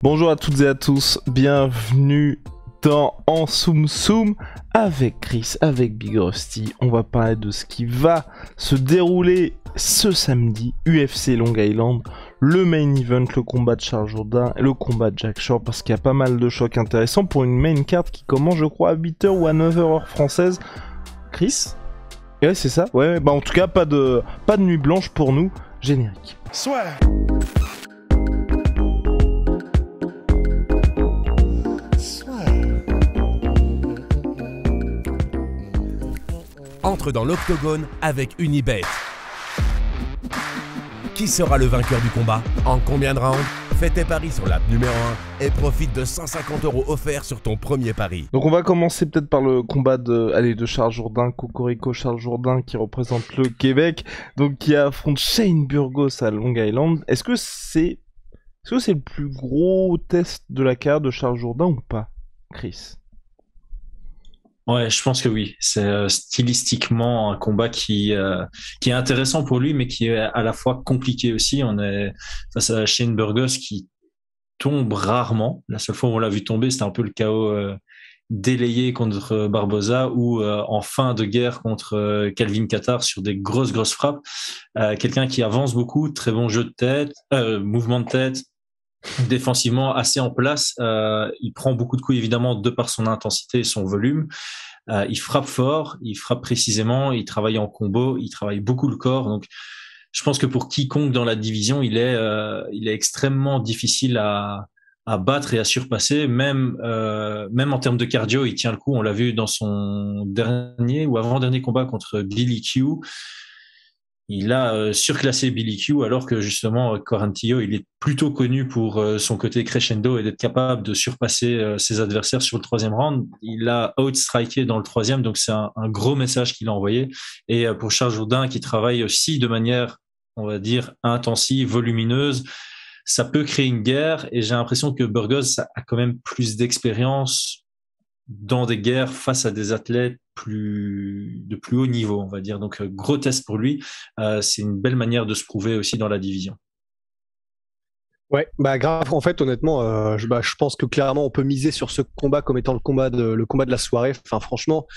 Bonjour à toutes et à tous, bienvenue dans En Soum Soum avec Chris, avec Big Rusty. On va parler de ce qui va se dérouler ce samedi, UFC Long Island, le main event, le combat de Charles Jourdain et le combat de Jack Shore, parce qu'il y a pas mal de chocs intéressants pour une main card qui commence je crois à 8h ou à 9h heure française. Chris ? Ouais c'est ça, ouais, bah en tout cas pas de nuit blanche pour nous, générique. Soit. Entre dans l'octogone avec Unibet. Qui sera le vainqueur du combat? En combien de rounds? Fais tes paris sur l'app numéro 1 et profite de 150 € offerts sur ton premier pari. Donc on va commencer peut-être par le combat de Charles Jourdain, Cocorico Charles Jourdain qui représente le Québec, donc qui affronte Shane Burgos à Long Island. Est-ce que c'est le plus gros test de la carrière de Charles Jourdain ou pas, Chris? Ouais, je pense que oui. C'est stylistiquement un combat qui est intéressant pour lui, mais qui est à la fois compliqué aussi. On est face à Shane Burgos qui tombe rarement. La seule fois où on l'a vu tomber, c'était un peu le chaos délayé contre Barboza ou en fin de guerre contre Calvin Kattar sur des grosses frappes. Quelqu'un qui avance beaucoup, très bon jeu de tête, mouvement de tête, défensivement assez en place. Il prend beaucoup de coups évidemment de par son intensité et son volume. Il frappe fort, il frappe précisément, il travaille en combo, il travaille beaucoup le corps. Donc je pense que pour quiconque dans la division, il est extrêmement difficile à battre et à surpasser. Même en termes de cardio, il tient le coup. On l'a vu dans son dernier ou avant-dernier combat contre Billy Q. Il a surclassé Billy Q, alors que justement Quarantillo, il est plutôt connu pour son côté crescendo et d'être capable de surpasser ses adversaires sur le troisième round. Il a outstriké dans le troisième, donc c'est un gros message qu'il a envoyé. Et pour Charles Jourdain, qui travaille aussi de manière, on va dire, intensive, volumineuse, ça peut créer une guerre. Et j'ai l'impression que Burgos a quand même plus d'expérience dans des guerres face à des athlètes de plus haut niveau, on va dire. Donc, gros test pour lui. C'est une belle manière de se prouver aussi dans la division. Ouais, bah grave. En fait, honnêtement, je pense que clairement, on peut miser sur ce combat comme étant le combat de la soirée. Enfin, franchement,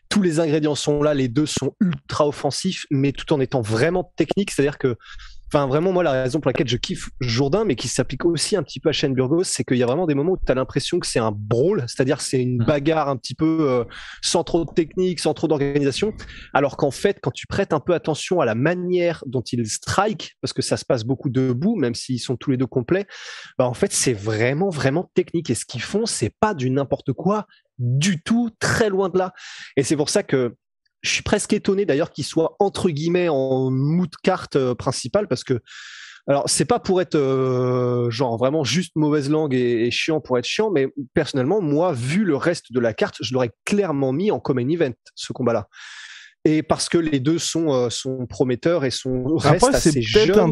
tous les ingrédients sont là. Les deux sont ultra offensifs, mais tout en étant vraiment techniques. C'est-à-dire que, enfin, vraiment, moi, la raison pour laquelle je kiffe Jourdain, mais qui s'applique aussi un petit peu à Shane Burgos, c'est qu'il y a vraiment des moments où tu as l'impression que c'est un brawl, c'est-à-dire que c'est une bagarre un petit peu sans trop de technique, sans trop d'organisation, alors qu'en fait, quand tu prêtes un peu attention à la manière dont ils strike, parce que ça se passe beaucoup debout, même s'ils sont tous les deux complets, bah en fait, c'est vraiment technique. Et ce qu'ils font, c'est pas du n'importe quoi du tout, très loin de là. Et c'est pour ça que je suis presque étonné d'ailleurs qu'il soit entre guillemets en mood carte principale, parce que alors c'est pas pour être genre vraiment juste mauvaise langue et chiant pour être chiant, mais personnellement moi, vu le reste de la carte, je l'aurais clairement mis en common event, ce combat-là. Et parce que les deux sont prometteurs et restent assez jeunes. C'est peut-être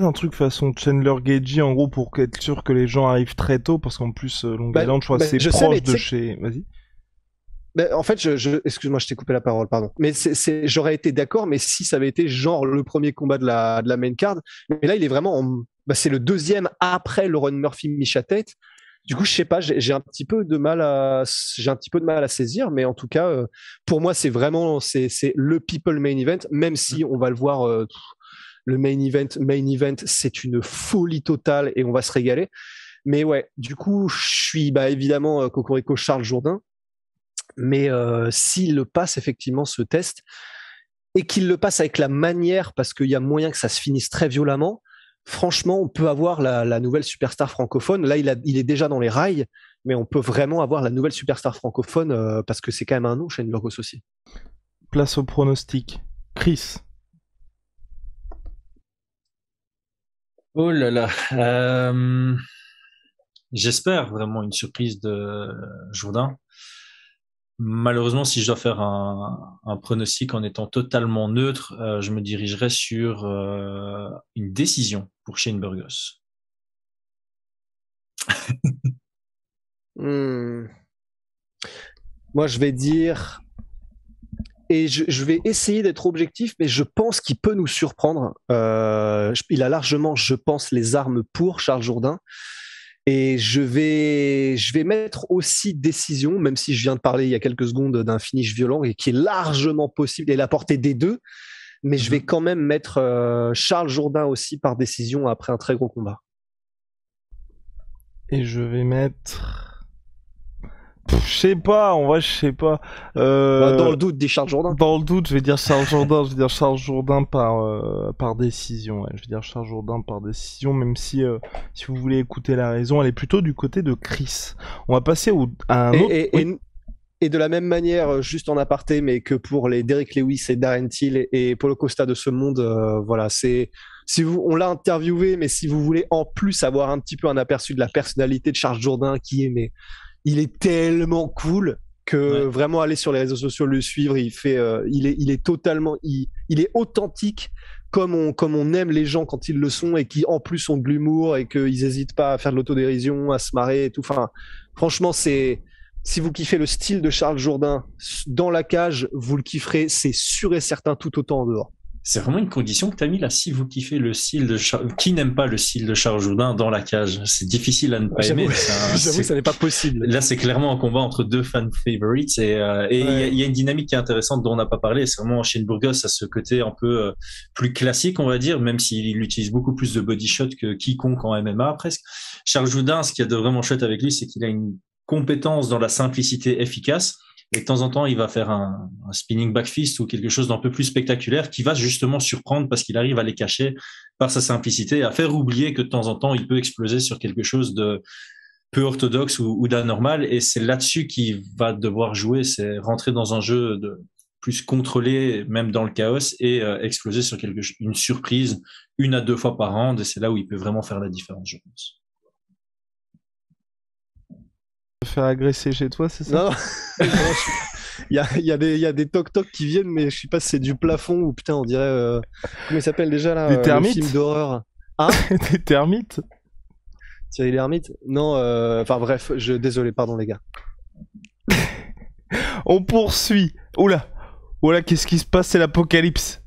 un truc façon Chandler Gagey en gros, pour être sûr que les gens arrivent très tôt, parce qu'en plus Long Island, je crois que c'est proche de chez. Vas-y. Ben, en fait, excuse-moi, je t'ai coupé la parole, pardon. Mais j'aurais été d'accord, mais si ça avait été genre le premier combat de la main card. Mais là, il est vraiment c'est le deuxième après le Ron Murphy Misha Tate. Du coup, je sais pas, j'ai un petit peu de mal à saisir, mais en tout cas, pour moi, c'est vraiment, c'est le people main event, même si on va le voir, le main event, c'est une folie totale et on va se régaler. Mais ouais, du coup, je suis, évidemment, Cocorico Charles Jourdain. Mais s'il le passe effectivement ce test, et qu'il le passe avec la manière, parce qu'il y a moyen que ça se finisse très violemment, franchement, on peut avoir la nouvelle superstar francophone. Là, il est déjà dans les rails, mais on peut vraiment avoir la nouvelle superstar francophone, parce que c'est quand même un nom, Shane Burgos aussi. Place au pronostic. Chris. Oh là là. J'espère vraiment une surprise de Jourdain. Malheureusement, si je dois faire un pronostic en étant totalement neutre, je me dirigerai sur une décision pour Shane Burgos. Moi, je vais dire je vais essayer d'être objectif, mais je pense qu'il peut nous surprendre. Il a largement, je pense, les armes pour Charles Jourdain. Et je vais mettre aussi décision, même si je viens de parler il y a quelques secondes d'un finish violent et qui est largement possible et la portée des deux. Mais je vais quand même mettre Charles Jourdain aussi par décision après un très gros combat. Et je vais mettre... Je sais pas, en vrai, je sais pas. Dans le doute, dis Charles Jourdain. Dans le doute, je vais dire Charles Jourdain. Je vais dire Charles Jourdain par décision. Ouais. Je vais dire Charles Jourdain par décision, même si vous voulez écouter la raison, elle est plutôt du côté de Chris. On va passer à un autre. Et de la même manière, juste en aparté, mais que pour les Derek Lewis et Darren Till et Paulo Costa de ce monde, voilà, on l'a interviewé, mais si vous voulez en plus avoir un petit peu un aperçu de la personnalité de Charles Jourdain, il est tellement cool que vraiment aller sur les réseaux sociaux le suivre, il est totalement, il est authentique comme on aime les gens quand ils le sont et qui en plus ont de l'humour et qu'ils n'hésitent pas à faire de l'autodérision, à se marrer et tout. Enfin, franchement, si vous kiffez le style de Charles Jourdain dans la cage, vous le kifferez, c'est sûr et certain, tout autant en dehors. C'est vraiment une condition que tu as mis là. Si vous kiffez le style de qui n'aime pas le style de Charles Jourdain dans la cage? C'est difficile à ne pas aimer. J'avoue que ça n'est pas possible. Là, c'est clairement un combat entre deux fan favorites et il y a une dynamique qui est intéressante dont on n'a pas parlé. C'est vraiment Shane Burgos à ce côté un peu plus classique, on va dire, même s'il utilise beaucoup plus de body shot que quiconque en MMA presque. Charles Jourdain, ce qu'il y a de vraiment chouette avec lui, c'est qu'il a une compétence dans la simplicité efficace. Et de temps en temps, il va faire un spinning back fist ou quelque chose d'un peu plus spectaculaire qui va justement surprendre parce qu'il arrive à les cacher par sa simplicité et à faire oublier que de temps en temps, il peut exploser sur quelque chose de peu orthodoxe ou d'anormal. Et c'est là-dessus qu'il va devoir jouer, c'est rentrer dans un jeu de plus contrôlé, même dans le chaos, et exploser sur une surprise 1 à 2 fois par round. Et c'est là où il peut vraiment faire la différence, je pense. Faire agresser chez toi, c'est ça? Non. Il y a des toc-toc qui viennent, mais je sais pas si c'est du plafond ou putain, on dirait. Comment il s'appelle déjà là? Des termites? Le film d'horreur. Hein? Des termites? Thierry Lhermitte? Non, enfin bref, désolé, pardon les gars. On poursuit. Oula, qu'est-ce qui se passe? C'est l'apocalypse.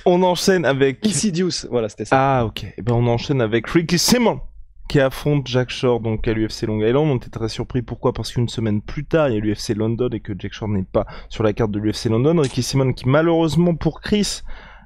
On enchaîne avec Insidious, voilà, c'était ça. Ah, ok. Et ben on enchaîne avec Ricky Simon qui affronte Jack Shore donc à l'UFC Long Island. On était très surpris. Pourquoi? Parce qu'une semaine plus tard, il y a l'UFC London et que Jack Shore n'est pas sur la carte de l'UFC London. Ricky Simon qui malheureusement pour Chris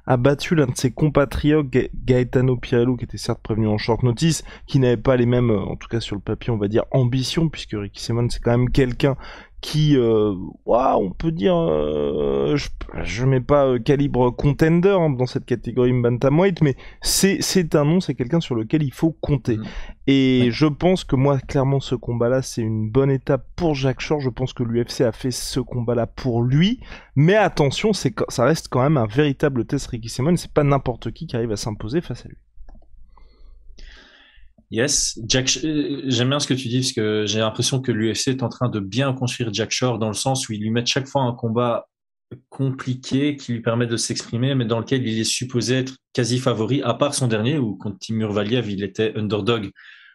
a battu l'un de ses compatriotes, Gaetano Pirello, qui était certes prévenu en short notice, qui n'avait pas les mêmes, en tout cas sur le papier, on va dire, ambitions, puisque Ricky Simon, c'est quand même quelqu'un qui, on peut dire, je mets pas calibre contender dans cette catégorie bantamweight, mais c'est un nom, c'est quelqu'un sur lequel il faut compter. Et je pense que moi, clairement, ce combat-là, c'est une bonne étape pour Jack Shore. Je pense que l'UFC a fait ce combat-là pour lui. Mais attention, ça reste quand même un véritable test Ricky Simon. C'est pas n'importe qui arrive à s'imposer face à lui. Yes, j'aime bien ce que tu dis parce que j'ai l'impression que l'UFC est en train de bien construire Jack Shore dans le sens où ils lui mettent chaque fois un combat compliqué qui lui permet de s'exprimer mais dans lequel il est supposé être quasi favori à part son dernier où contre Timur Valiev il était underdog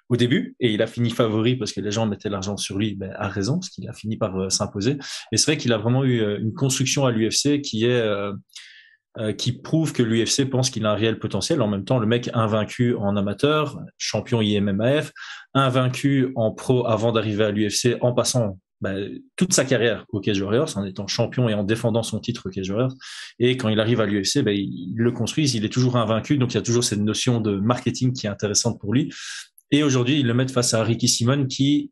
au début et il a fini favori parce que les gens mettaient l'argent sur lui à raison parce qu'il a fini par s'imposer et c'est vrai qu'il a vraiment eu une construction à l'UFC qui prouve que l'UFC pense qu'il a un réel potentiel. En même temps, le mec invaincu en amateur, champion IMMAF, invaincu en pro avant d'arriver à l'UFC en passant toute sa carrière au Cage Warriors, en étant champion et en défendant son titre au Cage Warriors. Et quand il arrive à l'UFC, il le construit, il est toujours invaincu. Donc, il y a toujours cette notion de marketing qui est intéressante pour lui. Et aujourd'hui, ils le mettent face à Ricky Simon qui...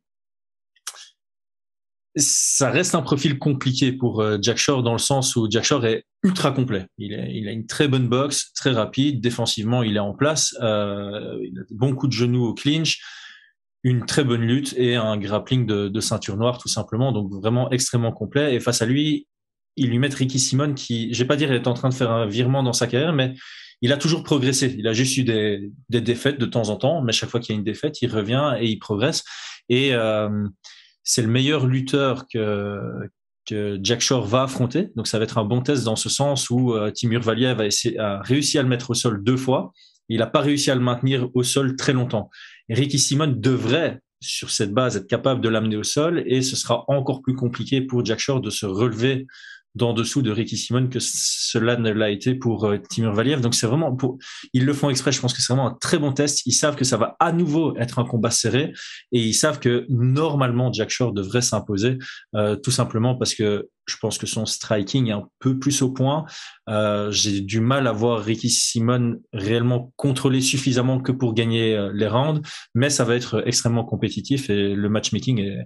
Ça reste un profil compliqué pour Jack Shore dans le sens où Jack Shore est ultra complet. Il a une très bonne boxe, très rapide. Défensivement, il est en place. Il a de bons coups de genoux au clinch, une très bonne lutte et un grappling de ceinture noire tout simplement. Donc vraiment extrêmement complet. Et face à lui, ils lui mettent Ricky Simon qui, je vais pas dire, est en train de faire un virement dans sa carrière, mais il a toujours progressé. Il a juste eu des défaites de temps en temps, mais chaque fois qu'il y a une défaite, il revient et il progresse. Et c'est le meilleur lutteur que Jack Shore va affronter. Donc, ça va être un bon test dans ce sens où Timur Valiev a réussi à le mettre au sol 2 fois. Il n'a pas réussi à le maintenir au sol très longtemps. Et Ricky Simon devrait sur cette base, être capable de l'amener au sol, et ce sera encore plus compliqué pour Jack Shore de se relever d'en dessous de Ricky Simon que cela ne l'a été pour Timur Valiev. Donc c'est vraiment ils le font exprès. Je pense que c'est vraiment un très bon test. Ils savent que ça va à nouveau être un combat serré, et ils savent que normalement Jack Shore devrait s'imposer, tout simplement parce que je pense que son striking est un peu plus au point. J'ai du mal à voir Ricky Simon réellement contrôler suffisamment que pour gagner les rounds, mais ça va être extrêmement compétitif, et le matchmaking est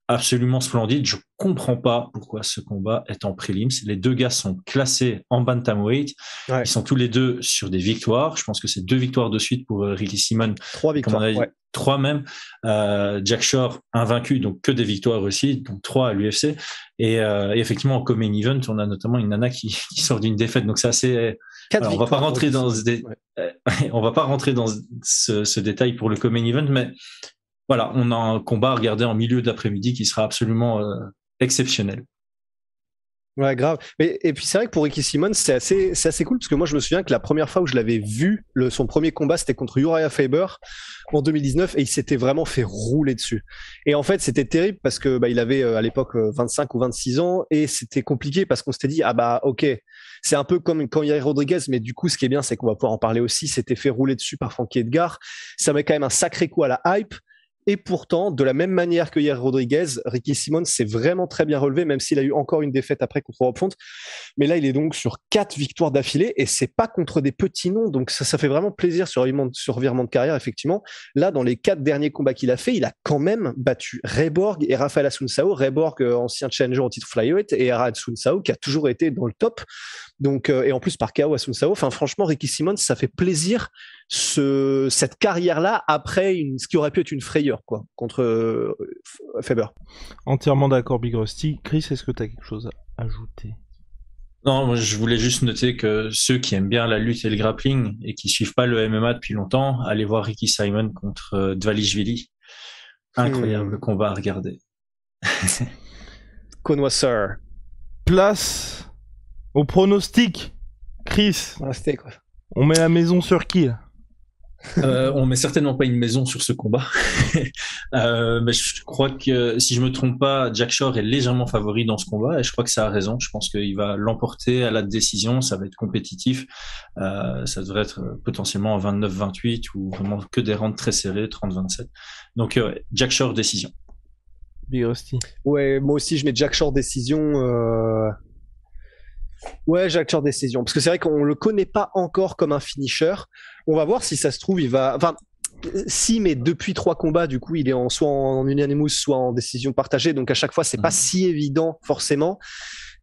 absolument splendide. Je comprends pas pourquoi ce combat est en prélims. Les deux gars sont classés en bantamweight. Ouais. Ils sont tous les deux sur des victoires. Je pense que c'est 2 victoires de suite pour Ricky Simon. 3 victoires. 3 même. Jack Shore invaincu, donc que des victoires aussi, donc 3 à l'UFC. Et effectivement, en co-main event, on a notamment une nana qui sort d'une défaite. Donc c'est assez. Alors, on va pas rentrer dans on va pas rentrer dans ce détail pour le co-main event, mais voilà, on a un combat à regarder en milieu d'après-midi qui sera absolument exceptionnel. Ouais, grave. Et puis c'est vrai que pour Ricky Simon, c'est assez cool, parce que moi je me souviens que la première fois où je l'avais vu, son premier combat, c'était contre Uriah Faber en 2019, et il s'était vraiment fait rouler dessus. Et en fait, c'était terrible parce que il avait à l'époque 25 ou 26 ans, et c'était compliqué parce qu'on s'était dit ok, c'est un peu comme quand Yair Rodriguez, mais du coup, ce qui est bien, c'est qu'on va pouvoir en parler aussi. S'était fait rouler dessus par Frankie Edgar. Ça met quand même un sacré coup à la hype. Et pourtant, de la même manière que Yair Rodriguez, Ricky Simon s'est vraiment très bien relevé, même s'il a eu encore une défaite après contre Rob Font. Mais là, il est donc sur 4 victoires d'affilée, et c'est pas contre des petits noms. Donc ça fait vraiment plaisir sur revirement de carrière, effectivement. Là, dans les 4 derniers combats qu'il a fait, il a quand même battu Reborg et Rafael Assunção. Reborg, ancien challenger au titre flyweight, et Assunção, qui a toujours été dans le top. Donc, et en plus par KO Assunção. Enfin, franchement, Ricky Simon, ça fait plaisir cette carrière-là après ce qui aurait pu être une frayeur, quoi, contre Faber. Entièrement d'accord, Big Rusty. Chris, est-ce que tu as quelque chose à ajouter? Non, moi, je voulais juste noter que ceux qui aiment bien la lutte et le grappling et qui suivent pas le MMA depuis longtemps, allez voir Ricky Simon contre Dvalishvili. Incroyable combat à regarder. Connoisseur. Place au pronostic. Chris, quoi. On met la maison sur qui là? On met certainement pas une maison sur ce combat. Mais je crois que, si je me trompe pas, Jack Shore est légèrement favori dans ce combat, et je crois que ça a raison. Je pense qu'il va l'emporter à la décision. Ça va être compétitif. Ça devrait être potentiellement 29-28 ou vraiment que des rounds très serrés, 30-27. Donc Jack Shore décision. Big Rusty. Ouais, moi aussi je mets Jack Shore décision. Ouais, Jack Shore décision. Parce que c'est vrai qu'on le connaît pas encore comme un finisher. On va voir si ça se trouve, il va. Enfin, si, mais depuis 3 combats, du coup, il est soit en unanimous, soit en décision partagée. Donc à chaque fois, c'est pas si évident, forcément.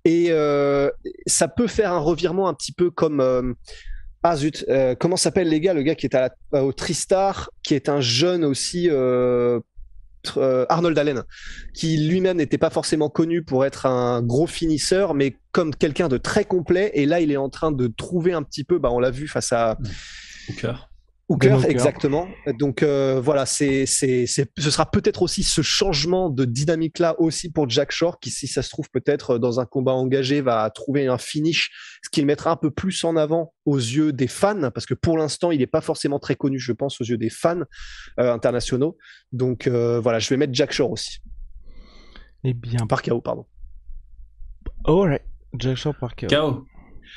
Et ça peut faire un revirement un petit peu comme. Ah zut, comment s'appelle les gars? Le gars qui est au Tristar, qui est un jeune aussi. Arnold Allen, qui lui-même n'était pas forcément connu pour être un gros finisseur, mais comme quelqu'un de très complet. Et là, il est en train de trouver un petit peu, on l'a vu face à Hooker, exactement. Donc voilà, ce sera peut-être aussi ce changement de dynamique-là aussi pour Jack Shore, qui, si ça se trouve, peut-être dans un combat engagé, va trouver un finish, ce qui le mettra un peu plus en avant aux yeux des fans, parce que pour l'instant, il n'est pas forcément très connu, je pense, aux yeux des fans internationaux. Donc voilà, je vais mettre Jack Shore aussi. Eh bien, par KO, pardon. Alright, Jack Shore par KO. KO.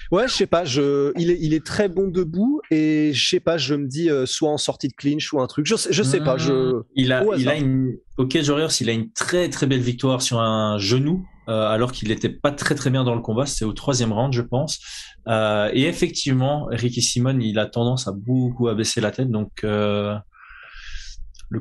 Ouais, je sais pas, il est très bon debout, et je sais pas, je me dis soit en sortie de clinch ou un truc, je sais pas. Il a au Cage Warriors, il a une très très belle victoire sur un genou, alors qu'il était pas très très bien dans le combat. C'était au 3e round, je pense. Et effectivement, Ricky Simon, il a tendance à beaucoup abaisser la tête, donc le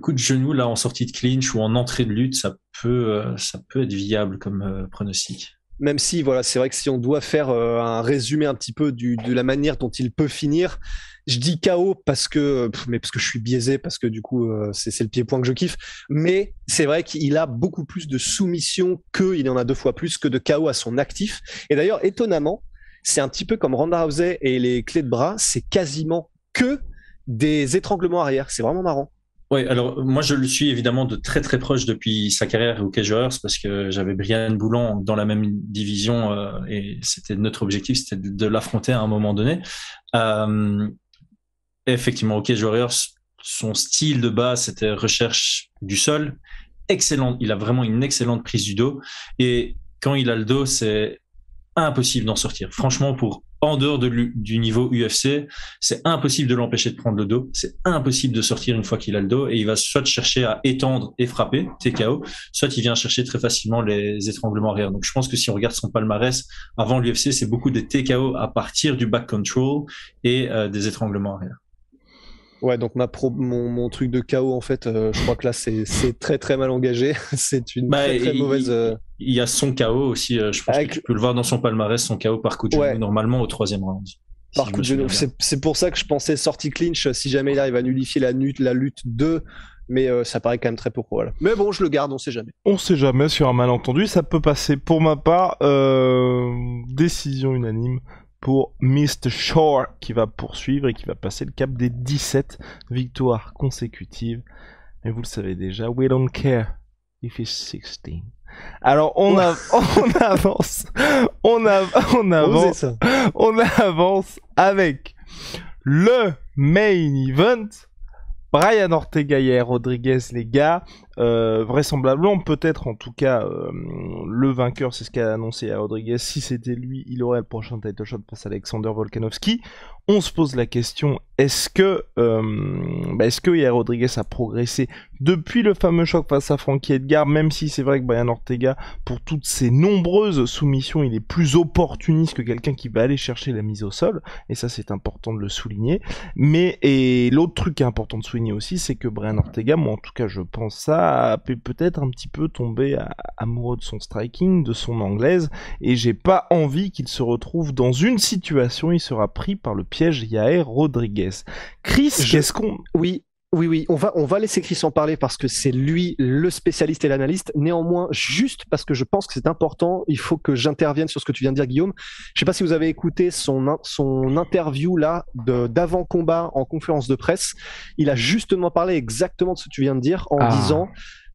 coup de genou là en sortie de clinch ou en entrée de lutte, ça peut être viable comme pronostic. Même si, voilà, c'est vrai que si on doit faire un résumé un petit peu de la manière dont il peut finir, je dis KO parce que je suis biaisé, parce que du coup, c'est le pied-point que je kiffe. Mais c'est vrai qu'il a beaucoup plus de soumission il en a 2 fois plus que de KO à son actif. Et d'ailleurs, étonnamment, c'est un petit peu comme Ronda Rousey et les clés de bras, c'est quasiment que des étranglements arrière. C'est vraiment marrant. Oui, alors moi je le suis évidemment de très très proche depuis sa carrière au Cage Warriors, parce que j'avais Brian Boulon dans la même division et c'était notre objectif, c'était de l'affronter à un moment donné. Effectivement, au Cage Warriors, son style de base, c'était recherche du sol. Excellent. Il a vraiment une excellente prise du dos. Et quand il a le dos, c'est impossible d'en sortir. Franchement, en dehors du niveau UFC, c'est impossible de l'empêcher de prendre le dos. C'est impossible de sortir une fois qu'il a le dos. Et il va soit chercher à étendre et frapper, TKO, soit il vient chercher très facilement les étranglements arrière. Donc, je pense que si on regarde son palmarès, avant l'UFC, c'est beaucoup des TKO à partir du back control et des étranglements arrière. Ouais, donc mon truc de KO, en fait, je crois que là, c'est très très mal engagé. C'est une très mauvaise. Il y a son KO aussi, je pense que tu peux le voir dans son palmarès, son KO par coup de genou, normalement au 3e round. Par coup de genou. C'est pour ça que je pensais sortie clinch, si jamais il arrive à nullifier la lutte 2. Mais ça paraît quand même très peu probable. Mais bon, je le garde, on sait jamais. On sait jamais, sur un malentendu, ça peut passer. Pour ma part, décision unanime pour Mr. Shore, qui va poursuivre et qui va passer le cap des 17 victoires consécutives. Mais vous le savez déjà, we don't care if he's 16. Alors on avance avec le main event. Brian Ortega et Yair Rodriguez, les gars, vraisemblablement, peut-être en tout cas, le vainqueur, c'est ce qu'a annoncé Yair Rodriguez. Si c'était lui, il aurait le prochain title shot face à Alexander Volkanovski. On se pose la question, est-ce que Yair Rodriguez a progressé depuis le fameux choc face à Frankie Edgar, même si c'est vrai que Brian Ortega, pour toutes ses nombreuses soumissions, il est plus opportuniste que quelqu'un qui va aller chercher la mise au sol, et ça c'est important de le souligner. Et l'autre truc qui est important de souligner aussi, c'est que Brian Ortega, moi en tout cas je pense ça, a peut-être un petit peu tombé amoureux de son striking, de son anglaise, et j'ai pas envie qu'il se retrouve dans une situation où il sera pris par le piège Yair Rodriguez. Chris, qu'est-ce qu'on... Oui, on va laisser Chris en parler parce que c'est lui le spécialiste et l'analyste. Néanmoins, juste parce que je pense que c'est important, il faut que j'intervienne sur ce que tu viens de dire, Guillaume. Je sais pas si vous avez écouté son interview là d'avant combat en conférence de presse. Il a justement parlé exactement de ce que tu viens de dire en disant,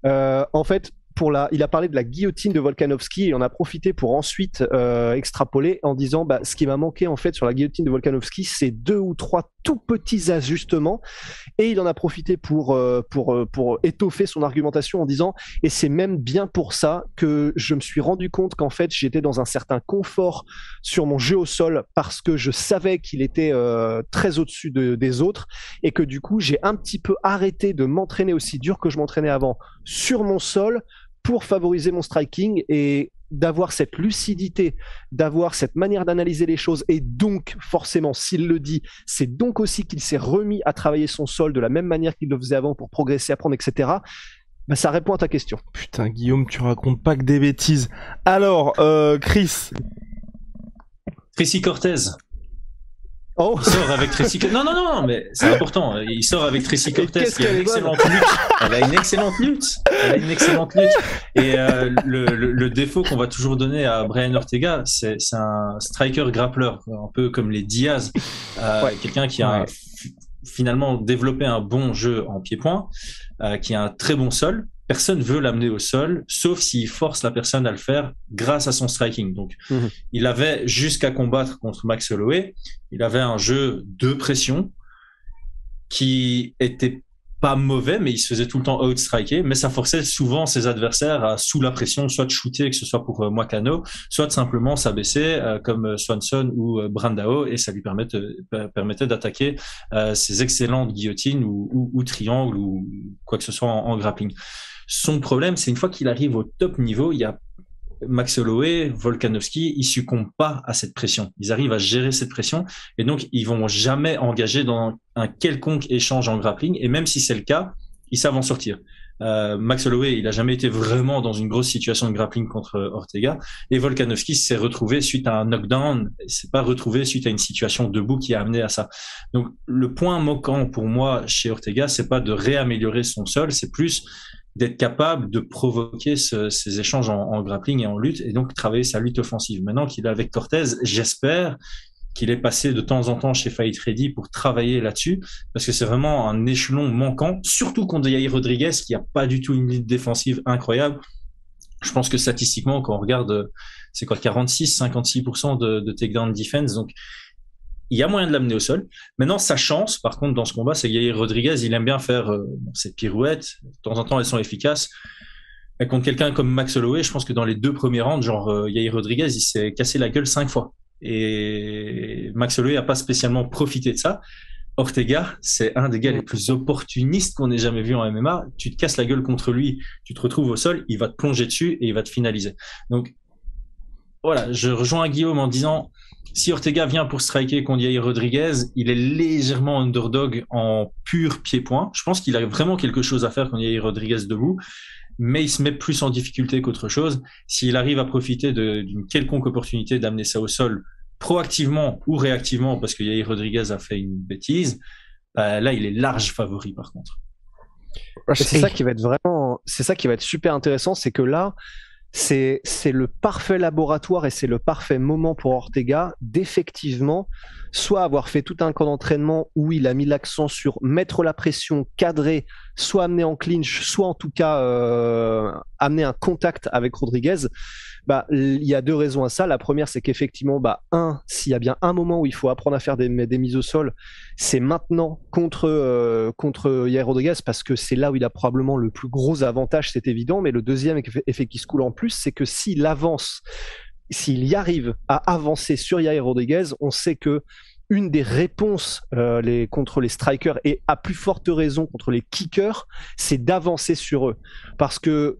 en fait, il a parlé de la guillotine de Volkanovski et on a profité pour ensuite extrapoler en disant ce qui m'a manqué en fait sur la guillotine de Volkanovski, c'est 2 ou 3 tout petits ajustements, et il en a profité pour étoffer son argumentation en disant, et c'est même bien pour ça que je me suis rendu compte qu'en fait j'étais dans un certain confort sur mon jeu au sol parce que je savais qu'il était très au-dessus des autres, et que du coup j'ai un petit peu arrêté de m'entraîner aussi dur que je m'entraînais avant sur mon sol pour favoriser mon striking et d'avoir cette lucidité, d'avoir cette manière d'analyser les choses. Et donc, forcément, s'il le dit, c'est donc aussi qu'il s'est remis à travailler son sol de la même manière qu'il le faisait avant pour progresser, apprendre, etc. Ça répond à ta question. Putain, Guillaume, tu racontes pas que des bêtises. Alors, Chris. Tracy Cortez. Oh. Il sort avec Tracy Cortez. Non, mais c'est important. Il sort avec Tracy Cortez. Il a une excellente lutte. Elle a une excellente lutte. Et le défaut qu'on va toujours donner à Brian Ortega, c'est un striker grappleur, un peu comme les Diaz. Quelqu'un qui a finalement développé un bon jeu en pied-point, qui a un très bon sol. Personne veut l'amener au sol, sauf s'il force la personne à le faire grâce à son striking. Donc, il avait, jusqu'à combattre contre Max Holloway, il avait un jeu de pression qui était pas mauvais, mais il se faisait tout le temps outstriker, mais ça forçait souvent ses adversaires à, sous la pression, soit de shooter, que ce soit pour Moicano, soit de simplement s'abaisser, comme Swanson ou Brandao, et ça lui permettait d'attaquer ses excellentes guillotines ou triangles ou quoi que ce soit en grappling. Son problème, c'est une fois qu'il arrive au top niveau, il y a Max Holloway, Volkanovski, ils succombent pas à cette pression. Ils arrivent à gérer cette pression et donc ils vont jamais engager dans un quelconque échange en grappling, et même si c'est le cas, ils savent en sortir. Max Holloway, il a jamais été vraiment dans une grosse situation de grappling contre Ortega, et Volkanovski s'est retrouvé suite à un knockdown, s'est pas retrouvé suite à une situation debout qui a amené à ça. Donc le point manquant pour moi chez Ortega, c'est pas de réaméliorer son sol, c'est plus d'être capable de provoquer ces échanges en grappling et en lutte, et donc travailler sa lutte offensive. Maintenant qu'il est avec Cortez, j'espère qu'il est passé de temps en temps chez Fight Ready pour travailler là-dessus, parce que c'est vraiment un échelon manquant, surtout contre Yair Rodriguez, qui a pas du tout une lutte défensive incroyable. Je pense que statistiquement, quand on regarde, c'est quoi, 46-56% de takedown defense, donc il y a moyen de l'amener au sol. Maintenant, sa chance, par contre, dans ce combat, c'est que Yair Rodriguez, il aime bien faire ses pirouettes. De temps en temps, elles sont efficaces. Et contre quelqu'un comme Max Holloway, je pense que dans les 2 premiers rounds, Yair Rodriguez, il s'est cassé la gueule 5 fois. Et Max Holloway n'a pas spécialement profité de ça. Ortega, c'est un des gars les plus opportunistes qu'on ait jamais vu en MMA. Tu te casses la gueule contre lui, tu te retrouves au sol, il va te plonger dessus et il va te finaliser. Donc, voilà, je rejoins Guillaume en disant, si Ortega vient pour striker contre Yair Rodriguez, il est légèrement underdog en pur pied-point. Je pense qu'il a vraiment quelque chose à faire contre Yair Rodriguez debout, mais il se met plus en difficulté qu'autre chose. S'il arrive à profiter d'une quelconque opportunité d'amener ça au sol, proactivement ou réactivement, parce que Yair Rodriguez a fait une bêtise, là, il est large favori par contre. C'est ça qui va être super intéressant, c'est que là, c'est le parfait laboratoire et c'est le parfait moment pour Ortega d'effectivement soit avoir fait tout un camp d'entraînement où il a mis l'accent sur mettre la pression, cadrer, soit amener en clinch, soit en tout cas amener un contact avec Rodriguez. Il y a 2 raisons à ça. La première, c'est qu'effectivement, s'il y a bien un moment où il faut apprendre à faire des mises au sol, c'est maintenant contre Yair Rodriguez, parce que c'est là où il a probablement le plus gros avantage, c'est évident. Mais le deuxième effet qui se coule en plus, c'est que s'il y arrive à avancer sur Yair Rodriguez, on sait que une des réponses contre les strikers, et à plus forte raison contre les kickers, c'est d'avancer sur eux. Parce que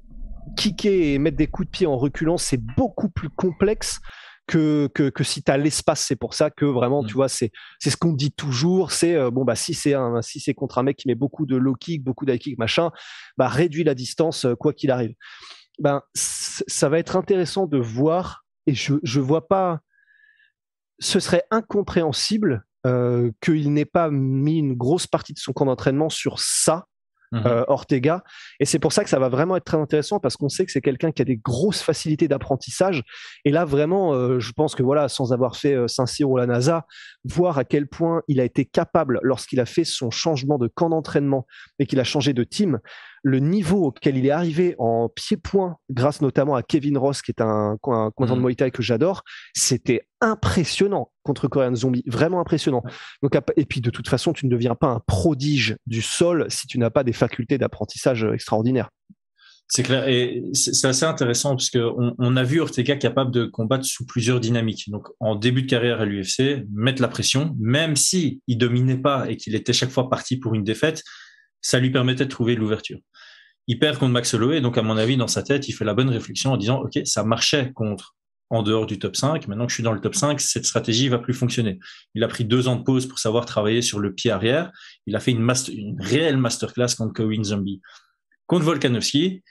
kicker et mettre des coups de pied en reculant, c'est beaucoup plus complexe que si tu as l'espace. C'est pour ça que vraiment, tu vois, c'est ce qu'on dit toujours, c'est si c'est contre un mec qui met beaucoup de low kick, beaucoup d'high kick, machin, réduis la distance quoi qu'il arrive. Ça va être intéressant de voir, et je vois pas, ce serait incompréhensible qu'il n'ait pas mis une grosse partie de son camp d'entraînement sur ça, Ortega, et c'est pour ça que ça va vraiment être très intéressant, parce qu'on sait que c'est quelqu'un qui a des grosses facilités d'apprentissage, et là vraiment je pense que voilà, sans avoir fait Saint-Cyr ou la NASA, voir à quel point il a été capable, lorsqu'il a fait son changement de camp d'entraînement et qu'il a changé de team, le niveau auquel il est arrivé en pied-point, grâce notamment à Kevin Ross, qui est un combattant de Muay Thai que j'adore, c'était impressionnant contre Korean Zombie, vraiment impressionnant. Donc, et puis de toute façon, tu ne deviens pas un prodige du sol si tu n'as pas des facultés d'apprentissage extraordinaires. C'est clair, et c'est assez intéressant parce que on a vu Ortega capable de combattre sous plusieurs dynamiques. Donc, en début de carrière à l'UFC, mettre la pression, même si il dominait pas et qu'il était chaque fois parti pour une défaite, ça lui permettait de trouver l'ouverture. Il perd contre Max Holloway, donc à mon avis, dans sa tête, il fait la bonne réflexion en disant, OK, ça marchait en dehors du top 5, maintenant que je suis dans le top 5, cette stratégie va plus fonctionner. Il a pris 2 ans de pause pour savoir travailler sur le pied arrière. Il a fait une réelle masterclass contre Korean Zombie. Contre Volkanovski,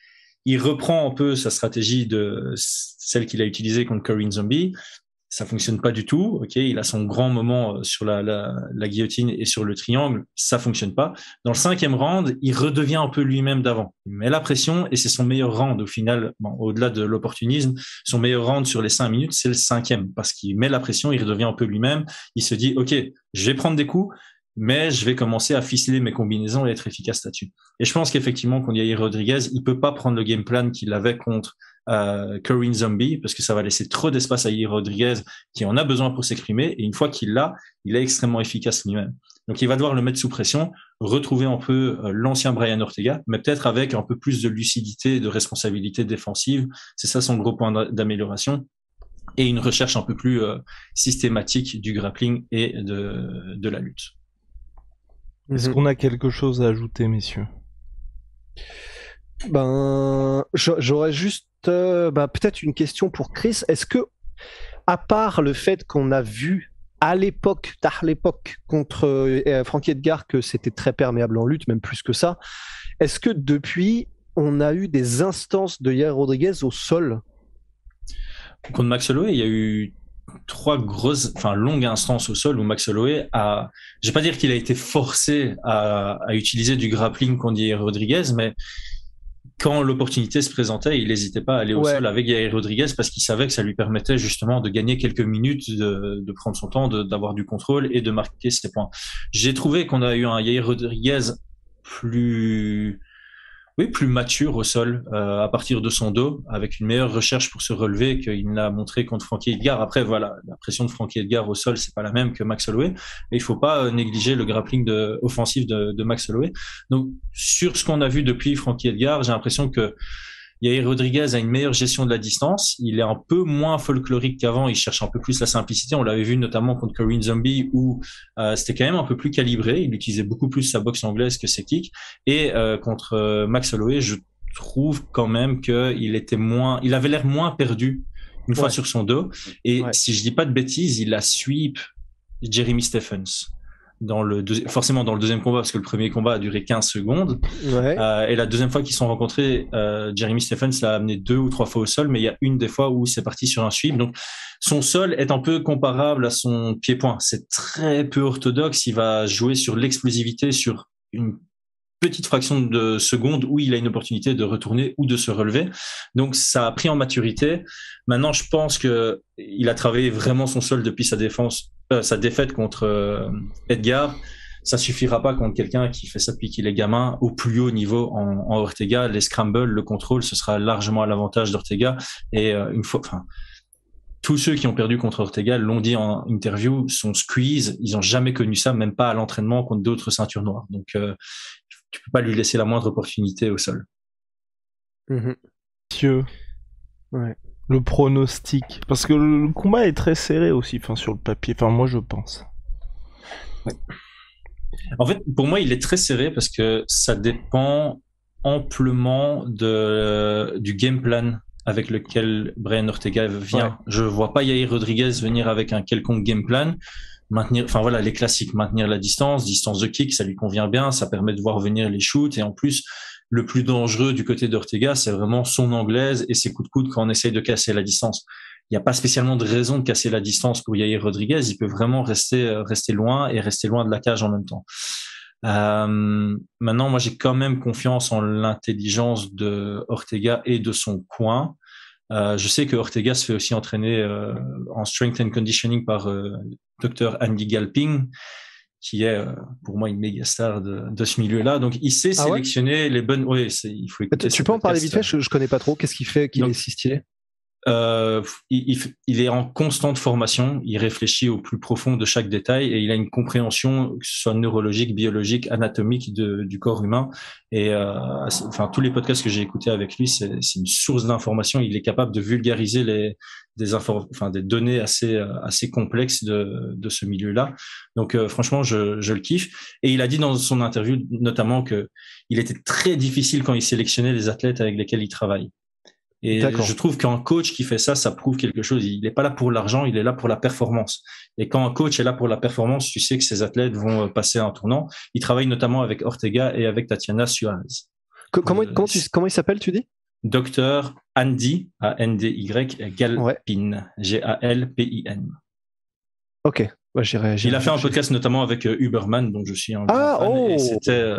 il reprend un peu sa stratégie de celle qu'il a utilisée contre Korean Zombie. Ça fonctionne pas du tout. OK, il a son grand moment sur la guillotine et sur le triangle. Ça fonctionne pas. Dans le 5e round, il redevient un peu lui-même d'avant. Il met la pression et c'est son meilleur round au final. Bon, au-delà de l'opportunisme, son meilleur round sur les 5 minutes, c'est le 5e parce qu'il met la pression, il redevient un peu lui-même. Il se dit, OK, je vais prendre des coups, mais je vais commencer à ficeler mes combinaisons et être efficace là-dessus. Et je pense qu'effectivement, contre Yair Rodriguez, il peut pas prendre le game plan qu'il avait contre Korean Zombie, parce que ça va laisser trop d'espace à Yair Rodriguez qui en a besoin pour s'exprimer, et une fois qu'il l'a, il est extrêmement efficace lui-même. Donc il va devoir le mettre sous pression, retrouver un peu l'ancien Brian Ortega, mais peut-être avec un peu plus de lucidité et de responsabilité défensive. C'est ça son gros point d'amélioration, et une recherche un peu plus systématique du grappling et de la lutte. Est-ce qu'on a quelque chose à ajouter, messieurs? J'aurais juste peut-être une question pour Chris. Est-ce que, à part le fait qu'on a vu à l'époque contre Frankie Edgar que c'était très perméable en lutte, même plus que ça, est-ce que depuis on a eu des instances de Yair Rodriguez au sol? Contre Max Holloway, il y a eu 3 longues instances au sol où Max Holloway je vais pas dire qu'il a été forcé à utiliser du grappling contre Yair Rodriguez, mais quand l'opportunité se présentait, il n'hésitait pas à aller au sol avec Yair Rodriguez parce qu'il savait que ça lui permettait justement de gagner quelques minutes, de prendre son temps, d'avoir du contrôle et de marquer ses points. J'ai trouvé qu'on a eu un Yair Rodriguez plus Oui, plus mature au sol à partir de son dos, avec une meilleure recherche pour se relever qu'il l'a montré contre Frankie Edgar. Après, voilà, la pression de Frankie Edgar au sol, c'est pas la même que Max Holloway. Et il faut pas négliger le grappling offensif de Max Holloway. Donc, sur ce qu'on a vu depuis Frankie Edgar, j'ai l'impression que Yair Rodriguez a une meilleure gestion de la distance. Il est un peu moins folklorique qu'avant. Il cherche un peu plus la simplicité. On l'avait vu notamment contre Korean Zombie où c'était quand même un peu plus calibré. Il utilisait beaucoup plus sa boxe anglaise que ses kicks. Et contre Max Holloway, je trouve quand même qu'il avait l'air moins perdu une fois sur son dos. Et si je dis pas de bêtises, il a sweep Jeremy Stephens. Forcément dans le deuxième combat, parce que le premier combat a duré 15 secondes. Et la deuxième fois qu'ils sont rencontrés, Jeremy Stephens l'a amené 2 ou 3 fois au sol, mais il y a une des fois où c'est parti sur un sweep. Donc, son sol est un peu comparable à son pied-point. C'est très peu orthodoxe. Il va jouer sur l'explosivité sur une petite fraction de seconde où il a une opportunité de retourner ou de se relever. Donc, ça a pris en maturité. Maintenant, je pense que il a travaillé vraiment son sol depuis sa défaite contre Edgar. Ça suffira pas contre quelqu'un qui fait ça depuis qu'il est gamin au plus haut niveau en Ortega. Les scrambles, le contrôle, ce sera largement à l'avantage d'Ortega. Et tous ceux qui ont perdu contre Ortega l'ont dit en interview, son squeeze, ils ont jamais connu ça, même pas à l'entraînement contre d'autres ceintures noires. Donc, tu peux pas lui laisser la moindre opportunité au sol. Monsieur, le pronostic, parce que le combat est très serré aussi, sur le papier. Moi, je pense. Ouais. En fait, pour moi, il est très serré parce que ça dépend amplement du game plan avec lequel Brian Ortega vient. Je vois pas Yair Rodriguez venir avec un quelconque game plan. Les classiques, maintenir la distance de kick, ça lui convient bien, ça permet de voir venir les shoots, et en plus, le plus dangereux du côté d'Ortega, c'est vraiment son anglaise et ses coups de coude quand on essaye de casser la distance. Il n'y a pas spécialement de raison de casser la distance pour Yair Rodriguez, il peut vraiment rester loin et rester loin de la cage en même temps. Maintenant, moi, j'ai quand même confiance en l'intelligence de Ortega et de son coin. Je sais que Ortega se fait aussi entraîner en strength and conditioning par Dr Andy Galping, qui est pour moi une méga star de ce milieu-là. Donc il sait sélectionner les bonnes. Oui, il faut écouter. Tu peux en parler vite fait, je connais pas trop. Qu'est-ce qui fait qu'il est si stylé? Il est en constante formation, il réfléchit au plus profond de chaque détail et il a une compréhension, que ce soit neurologique, biologique, anatomique du corps humain. Et tous les podcasts que j'ai écoutés avec lui, c'est une source d'information. Il est capable de vulgariser des données assez complexes de ce milieu-là. Donc franchement, je le kiffe. Et il a dit dans son interview notamment que il était très difficile quand il sélectionnait les athlètes avec lesquels il travaille. Et je trouve qu'un coach qui fait ça prouve quelque chose. Il n'est pas là pour l'argent, il est là pour la performance. Et quand un coach est là pour la performance, tu sais que ses athlètes vont passer un tournant. Il travaille notamment avec Ortega et avec Tatiana Suarez. Comment il s'appelle, tu dis? Docteur Andy, A-N-D-Y, Galpin, G-A-L-P-I-N. Ok. J'irai il a fait un podcast notamment avec Huberman, dont je suis un grand fan. Et c'était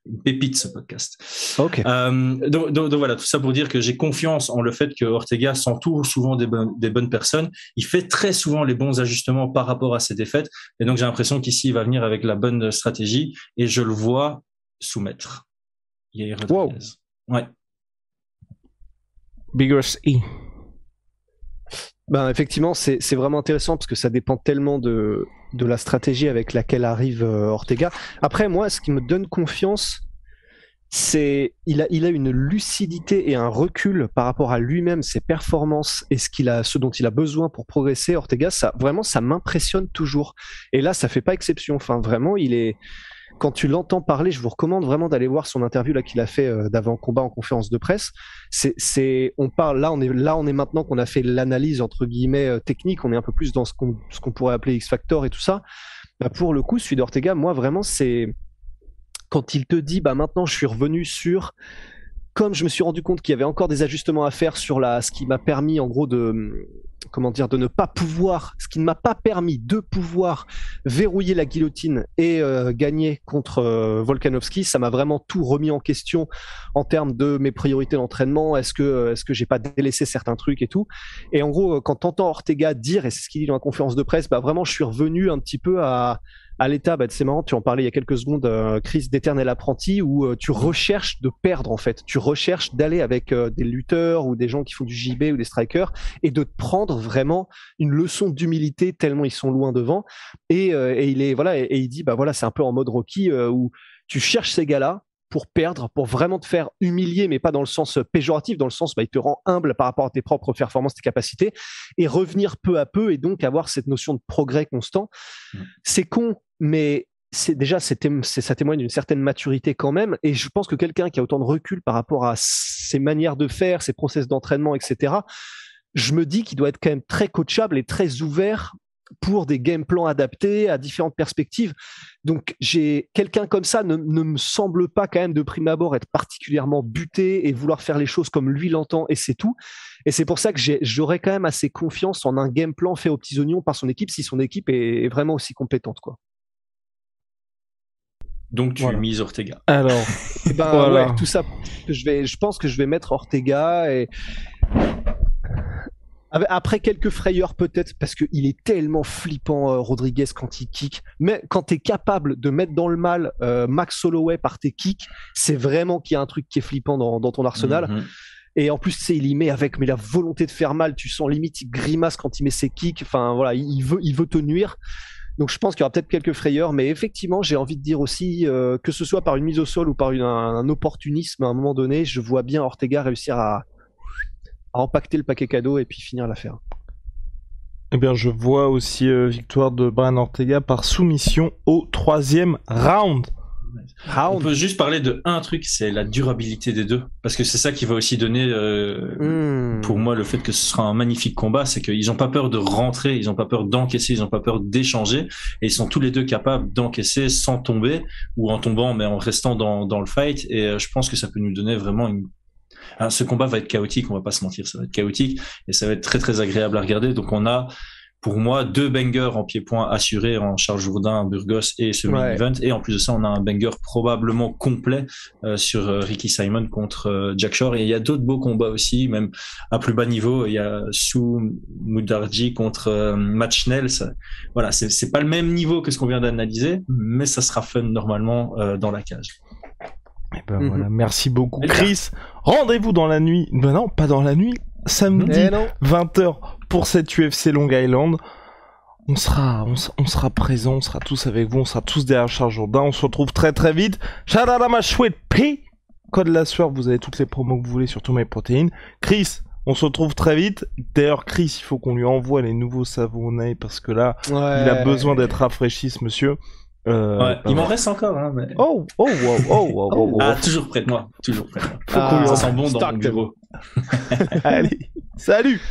une pépite, ce podcast. Ok. Donc voilà, tout ça pour dire que j'ai confiance en le fait que Ortega s'entoure souvent des bonnes personnes. Il fait très souvent les bons ajustements par rapport à ses défaites. Et donc j'ai l'impression qu'ici, il va venir avec la bonne stratégie et je le vois soumettre. Wow. Ouais. Bigros E. Effectivement, c'est vraiment intéressant parce que ça dépend tellement de la stratégie avec laquelle arrive Ortega. Après, moi, ce qui me donne confiance, c'est il a une lucidité et un recul par rapport à lui-même, ses performances et ce dont il a besoin pour progresser. Ortega, ça m'impressionne toujours. Et là, ça fait pas exception. Vraiment, quand tu l'entends parler, je vous recommande vraiment d'aller voir son interview là qu'il a fait d'avant-combat en conférence de presse. On parle là, on est maintenant qu'on a fait l'analyse entre guillemets technique, on est un peu plus dans ce qu'on pourrait appeler X-Factor et tout ça. Pour le coup, celui d'Ortega, moi vraiment, c'est quand il te dit maintenant je suis revenu sur, comme je me suis rendu compte qu'il y avait encore des ajustements à faire sur ce qui m'a permis en gros de ne pas pouvoir, ce qui ne m'a pas permis de pouvoir verrouiller la guillotine et gagner contre Volkanovski. Ça m'a vraiment tout remis en question en termes de mes priorités d'entraînement. Est-ce que j'ai pas délaissé certains trucs et tout. Et en gros, quand t'entends Ortega dire, et c'est ce qu'il dit dans la conférence de presse, vraiment, je suis revenu un petit peu à l'état, c'est marrant, tu en parlais il y a quelques secondes, Chris, d'éternel apprenti, où tu recherches de perdre, en fait. Tu recherches d'aller avec des lutteurs ou des gens qui font du JB ou des strikers et de te prendre vraiment une leçon d'humilité tellement ils sont loin devant. Et il est, voilà, et il dit, c'est un peu en mode Rocky, où tu cherches ces gars-là pour perdre, pour vraiment te faire humilier, mais pas dans le sens péjoratif, dans le sens, il te rend humble par rapport à tes propres performances, tes capacités, et revenir peu à peu, et donc avoir cette notion de progrès constant. C'est con, mais ça témoigne d'une certaine maturité quand même, et je pense que quelqu'un qui a autant de recul par rapport à ses manières de faire, ses process d'entraînement, etc., je me dis qu'il doit être quand même très coachable et très ouvert pour des game plans adaptés à différentes perspectives. Donc, quelqu'un comme ça ne me semble pas quand même de prime abord être particulièrement buté et vouloir faire les choses comme lui l'entend, et c'est tout. Et c'est pour ça que j'aurais quand même assez confiance en un game plan fait aux petits oignons par son équipe, si son équipe est vraiment aussi compétente, quoi. Donc tu mises Ortega. Alors, ouais, tout ça. Je pense que je vais mettre Ortega et après quelques frayeurs peut-être, parce qu'il est tellement flippant, Rodriguez, quand il kick. Mais quand tu es capable de mettre dans le mal Max Holloway par tes kicks, c'est vraiment qu'il y a un truc qui est flippant dans ton arsenal. Et en plus, il y met avec la volonté de faire mal. Tu sens limite, il grimace quand il met ses kicks. Enfin voilà, il veut te nuire. Donc je pense qu'il y aura peut-être quelques frayeurs, mais effectivement, j'ai envie de dire aussi, que ce soit par une mise au sol ou par un opportunisme, à un moment donné, je vois bien Ortega réussir à empaqueter le paquet cadeau et puis finir l'affaire. Eh bien, je vois aussi victoire de Brian Ortega par soumission au 3e round. On peut juste parler de un truc, c'est la durabilité des deux, parce que c'est ça qui va aussi donner pour moi le fait que ce sera un magnifique combat, c'est qu'ils n'ont pas peur de rentrer, ils n'ont pas peur d'encaisser, ils n'ont pas peur d'échanger, et ils sont tous les deux capables d'encaisser sans tomber, ou en tombant mais en restant dans le fight, et je pense que ça peut nous donner vraiment ce combat va être chaotique, on va pas se mentir, ça va être chaotique, et ça va être très très agréable à regarder. Donc on a, pour moi, 2 bangers en pied-point assurés en Charles Jourdain, Burgos et ce main-event. Et en plus de ça, on a un banger probablement complet sur Ricky Simon contre Jack Shore. Et il y a d'autres beaux combats aussi, même à plus bas niveau. Il y a Sue Mudarji contre Matt Schnell. Voilà, c'est pas le même niveau que ce qu'on vient d'analyser, mais ça sera fun normalement dans la cage. Et voilà, merci beaucoup Chris. Rendez-vous dans la nuit. Non, pas dans la nuit. Samedi, 20h pour cette UFC Long Island. On sera présents, on sera tous avec vous, on sera tous derrière Charles Jourdain. On se retrouve très très vite. Shout out à ma chouette P. Code la sueur, vous avez toutes les promos que vous voulez sur tous mes protéines. Chris, on se retrouve très vite. D'ailleurs, Chris, il faut qu'on lui envoie les nouveaux savonnets parce que là, il a besoin d'être rafraîchi, ce monsieur. Il m'en reste encore, hein, mais... Ah, toujours près de moi, toujours près de moi. Faut qu'on lui ça sent bon dans mon bureau. Allez, salut.